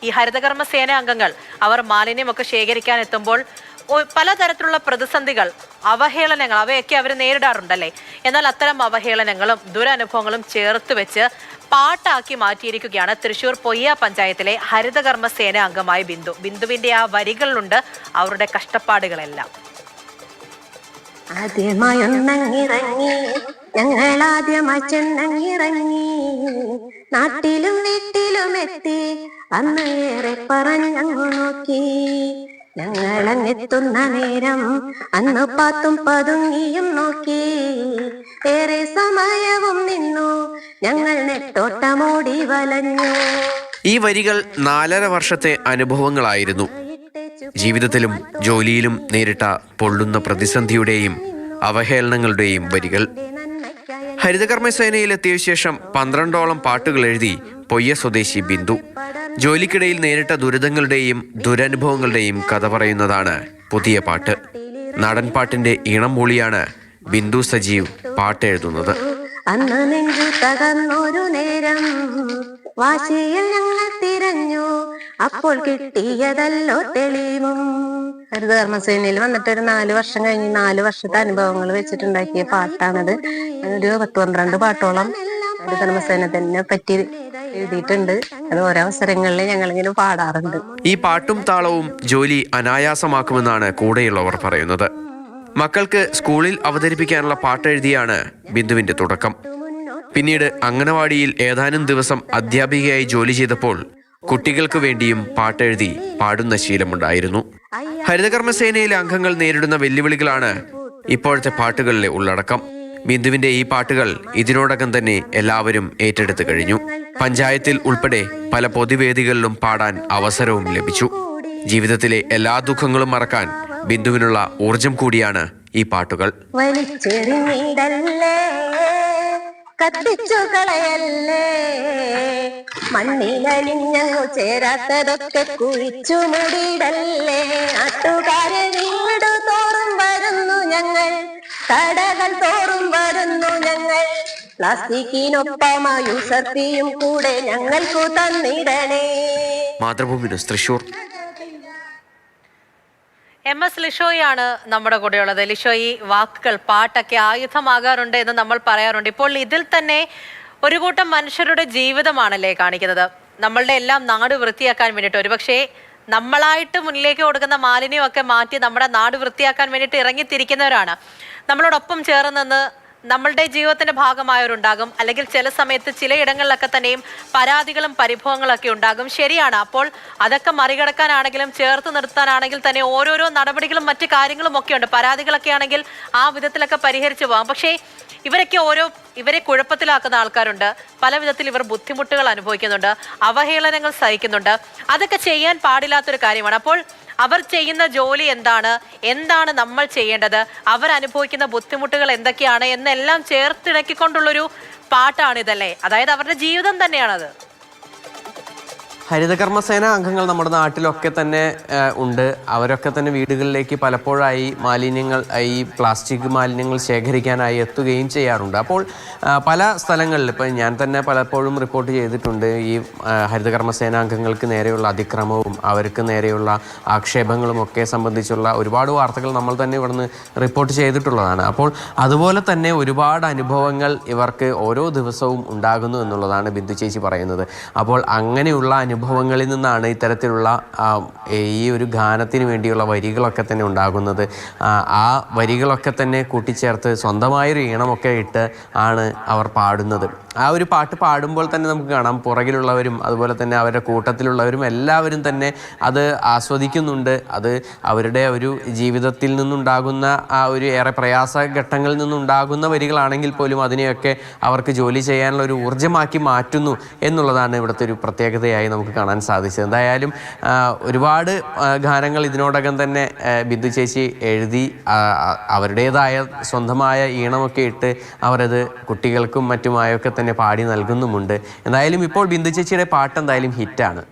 ഈ ഹരിതകർമ്മ സേന അംഗങ്ങൾ അവർ മാലിന്യമൊക്കെ ശേഖരിക്കാൻ എത്തുമ്പോൾ പലതരത്തിലുള്ള പ്രതിസന്ധികൾ, അവഹേളനങ്ങൾ അവയൊക്കെ അവർ നേരിടാറുണ്ടല്ലേ. എന്നാൽ അത്തരം അവഹേളനങ്ങളും ദുരനുഭവങ്ങളും ചേർത്ത് വെച്ച് പാട്ടാക്കി മാറ്റിയിരിക്കുകയാണ് തൃശൂർ പൊയ്യ പഞ്ചായത്തിലെ ഹരിതകർമ്മ സേന അംഗമായ ബിന്ദുവിന്റെ ആ വരികളിലുണ്ട് അവരുടെ കഷ്ടപ്പാടുകളെല്ലാം. ആദ്യമായൊന്നങ്ങിറങ്ങി ഞങ്ങളാദ്യമായി ചെന്നങ്ങിറങ്ങി, നാട്ടിലും വീട്ടിലും എത്തി അന്ന് ഏറെ പറഞ്ഞങ്ങു നോക്കി. ഞങ്ങളങ്ങെത്തുന്ന നേരം അന്ന് പാത്തും പതുങ്ങിയും നോക്കി, ഏറെ സമയവും നിന്നു ഞങ്ങൾ നെട്ടോട്ടമോടി വലഞ്ഞു. ഈ വരികൾ 4.5 വർഷത്തെ അനുഭവങ്ങളായിരുന്നു. ജീവിതത്തിലും ജോലിയിലും നേരിട്ട പൊള്ളുന്ന പ്രതിസന്ധിയുടെയും അവഹേളനങ്ങളുടെയും വരികൾ. ഹരിതകർമ്മസേനയിലെത്തിയ ശേഷം 12ഓളം പാട്ടുകൾ എഴുതി പൊയ്യ സ്വദേശി ബിന്ദു. ജോലിക്കിടയിൽ നേരിട്ട ദുരിതങ്ങളുടെയും ദുരനുഭവങ്ങളുടെയും കഥ പറയുന്നതാണ് പുതിയ പാട്ട്. നാടൻ പാട്ടിന്റെ ഈണം മൂളിയാണ് ബിന്ദു സജീവ് പാട്ടെഴുതുന്നത്. അന്ന് നെഞ്ചു തകർന്നൊരു നേരം വാശിയിൽ ഞങ്ങൾ തിരഞ്ഞു, അപ്പോൾ കിട്ടിയതല്ലോ തെളിവും. ഹരിതകർമ്മസേനയിൽ വന്നിട്ടൊരു 4 വർഷം കഴിഞ്ഞ് 4 വർഷത്തെ അനുഭവങ്ങൾ വെച്ചിട്ടുണ്ടാക്കിയ പാട്ടാണത്. ഒരു 10-12 പാട്ടോളം ഹരിതകർമ്മസേന തന്നെ പറ്റി എഴുതിയിട്ടുണ്ട്. അത് ഓരോ അവസരങ്ങളിൽ ഞങ്ങളിങ്ങനെ പാടാറുണ്ട്. ഈ പാട്ടും താളവും ജോലി അനായാസമാക്കുമെന്നാണ് കൂടെയുള്ളവർ പറയുന്നത്. മക്കൾക്ക് സ്കൂളിൽ അവതരിപ്പിക്കാനുള്ള പാട്ടെഴുതിയാണ് ബിന്ദുവിന്റെ തുടക്കം. പിന്നീട് അംഗനവാടിയിൽ ഏതാനും ദിവസം അധ്യാപികയായി ജോലി ചെയ്തപ്പോൾ കുട്ടികൾക്ക് വേണ്ടിയും പാട്ടെഴുതി പാടുന്ന ശീലമുണ്ടായിരുന്നു. ഹരിതകർമ്മസേനയിലെ അംഗങ്ങൾ നേരിടുന്ന വെല്ലുവിളികളാണ് ഇപ്പോഴത്തെ പാട്ടുകളിലെ ഉള്ളടക്കം. ബിന്ദുവിന്റെ ഈ പാട്ടുകൾ ഇതിനോടകം തന്നെ എല്ലാവരും ഏറ്റെടുത്തു കഴിഞ്ഞു. പഞ്ചായത്തിൽ ഉൾപ്പെടെ പല പൊതുവേദികളിലും പാടാൻ അവസരവും ലഭിച്ചു. ജീവിതത്തിലെ എല്ലാ ദുഃഖങ്ങളും മറക്കാൻ ബിന്ദുവിനുള്ള ഊർജം കൂടിയാണ് ഈ പാട്ടുകൾ. കത്തിച്ചു കളയല്ലേ, മണ്ണിലലിഞ്ഞു ചേരാത്തതൊക്കെ കുഴിച്ചു മുടിയിടല്ലേ. നാട്ടുകാരെ വീട് തോറും വരുന്നു ഞങ്ങൾ, കടകൾ തോറും വരുന്നു ഞങ്ങൾ, പ്ലാസ്റ്റിക്കിനൊപ്പമായും സത്യയും കൂടെ ഞങ്ങൾക്കു തന്നിടണേ. മാതൃഭൂമി ന്യൂസ് തൃശൂർ. MS ലിഷോയാണ് നമ്മുടെ കൂടെയുള്ളത്. ലിഷോ, ഈ വാക്കുകൾ, പാട്ടൊക്കെ ആയുധമാകാറുണ്ട് എന്ന് നമ്മൾ പറയാറുണ്ട്. ഇപ്പോൾ ഇതിൽ തന്നെ ഒരു കൂട്ടം മനുഷ്യരുടെ ജീവിതമാണല്ലേ കാണിക്കുന്നത്. നമ്മളുടെ എല്ലാം നാട് വൃത്തിയാക്കാൻ വേണ്ടിയിട്ട്, ഒരുപക്ഷെ നമ്മളായിട്ട് മുന്നിലേക്ക് കൊടുക്കുന്ന മാലിന്യമൊക്കെ മാറ്റി നമ്മുടെ നാട് വൃത്തിയാക്കാൻ വേണ്ടിയിട്ട് ഇറങ്ങിത്തിരിക്കുന്നവരാണ്. നമ്മളോടൊപ്പം ചേർന്ന് നമ്മളുടെ ജീവിതത്തിന്റെ ഭാഗമായവരുണ്ടാകും. അല്ലെങ്കിൽ ചില സമയത്ത് ചിലയിടങ്ങളിലൊക്കെ തന്നെയും പരാതികളും പരിഭവങ്ങളൊക്കെ ഉണ്ടാകും. ശരിയാണ്. അപ്പോൾ അതൊക്കെ മറികടക്കാനാണെങ്കിലും ചേർത്ത് നിർത്താനാണെങ്കിൽ തന്നെ ഓരോരോ നടപടികളും മറ്റു കാര്യങ്ങളും ഒക്കെ ഉണ്ട്. പരാതികളൊക്കെ ആണെങ്കിൽ ആ വിധത്തിലൊക്കെ പരിഹരിച്ചു പോകാം. പക്ഷേ ഇവരെ കുഴപ്പത്തിലാക്കുന്ന ആൾക്കാരുണ്ട്. പല വിധത്തിൽ ഇവർ ബുദ്ധിമുട്ടുകൾ അനുഭവിക്കുന്നുണ്ട്, അവഹേളനങ്ങൾ സഹിക്കുന്നുണ്ട്. അതൊക്കെ ചെയ്യാൻ പാടില്ലാത്തൊരു കാര്യമാണ്. അപ്പോൾ അവർ ചെയ്യുന്ന ജോലി എന്താണ് നമ്മൾ ചെയ്യേണ്ടത്, അവർ അനുഭവിക്കുന്ന ബുദ്ധിമുട്ടുകൾ എന്തൊക്കെയാണ് എന്നെല്ലാം ചേർത്തിണക്കിക്കൊണ്ടുള്ളൊരു പാട്ടാണിതല്ലേ. അതായത് അവരുടെ ജീവിതം തന്നെയാണത്. ഹരിതകർമ്മസേന അംഗങ്ങൾ നമ്മുടെ നാട്ടിലൊക്കെ തന്നെ ഉണ്ട്. അവരൊക്കെ തന്നെ വീടുകളിലേക്ക് പലപ്പോഴായി മാലിന്യങ്ങൾ, ഈ പ്ലാസ്റ്റിക് മാലിന്യങ്ങൾ ശേഖരിക്കാനായി എത്തുകയും ചെയ്യാറുണ്ട്. അപ്പോൾ പല സ്ഥലങ്ങളിൽ ഇപ്പോൾ ഞാൻ തന്നെ പലപ്പോഴും റിപ്പോർട്ട് ചെയ്തിട്ടുണ്ട് ഈ ഹരിതകർമ്മസേന അംഗങ്ങൾക്ക് നേരെയുള്ള അതിക്രമവും അവർക്ക് നേരെയുള്ള ആക്ഷേപങ്ങളും ഒക്കെ സംബന്ധിച്ചുള്ള ഒരുപാട് വാർത്തകൾ നമ്മൾ തന്നെ ഇവിടുന്ന് റിപ്പോർട്ട് ചെയ്തിട്ടുള്ളതാണ്. അപ്പോൾ അതുപോലെ തന്നെ ഒരുപാട് അനുഭവങ്ങൾ ഇവർക്ക് ഓരോ ദിവസവും ഉണ്ടാകുന്നു എന്നുള്ളതാണ് ബിന്ദു ചേച്ചി പറയുന്നത്. അപ്പോൾ അങ്ങനെയുള്ള അനുഭവങ്ങളിൽ നിന്നാണ് ഇത്തരത്തിലുള്ള ഈ ഒരു ഗാനത്തിന് വേണ്ടിയുള്ള വരികളൊക്കെ തന്നെ ഉണ്ടാകുന്നത്. ആ വരികളൊക്കെ തന്നെ കൂട്ടിച്ചേർത്ത് സ്വന്തമായൊരു ഈണമൊക്കെ ഇട്ട് ആണ് അവർ പാടുന്നത്. ആ ഒരു പാട്ട് പാടുമ്പോൾ തന്നെ നമുക്ക് കാണാം പുറകിലുള്ളവരും അതുപോലെ തന്നെ അവരുടെ കൂട്ടത്തിലുള്ളവരും എല്ലാവരും തന്നെ അത് ആസ്വദിക്കുന്നുണ്ട്. അത് അവരുടെ ഒരു ജീവിതത്തിൽ നിന്നുണ്ടാകുന്ന ആ ഒരു ഏറെ പ്രയാസ ഘട്ടങ്ങളിൽ നിന്നുണ്ടാകുന്ന വരികളാണെങ്കിൽ പോലും അതിനെയൊക്കെ അവർക്ക് ജോലി ചെയ്യാനുള്ള ഒരു ഊർജ്ജമാക്കി മാറ്റുന്നു എന്നുള്ളതാണ് ഇവിടുത്തെ ഒരു പ്രത്യേകതയായി നമുക്ക് കാണാൻ സാധിച്ചത്. എന്തായാലും ഒരുപാട് ഗാനങ്ങൾ ഇതിനോടകം തന്നെ ബിന്ദു ചേച്ചി എഴുതി അവരുടേതായ സ്വന്തമായ ഈണമൊക്കെ ഇട്ട് അവരത് കുട്ടികൾക്കും മറ്റുമായൊക്കെ തന്നെ പാടി നൽകുന്നുമുണ്ട്. എന്തായാലും ഇപ്പോൾ ബിന്ദു ചേച്ചിയുടെ പാട്ട് എന്തായാലും ഹിറ്റാണ്.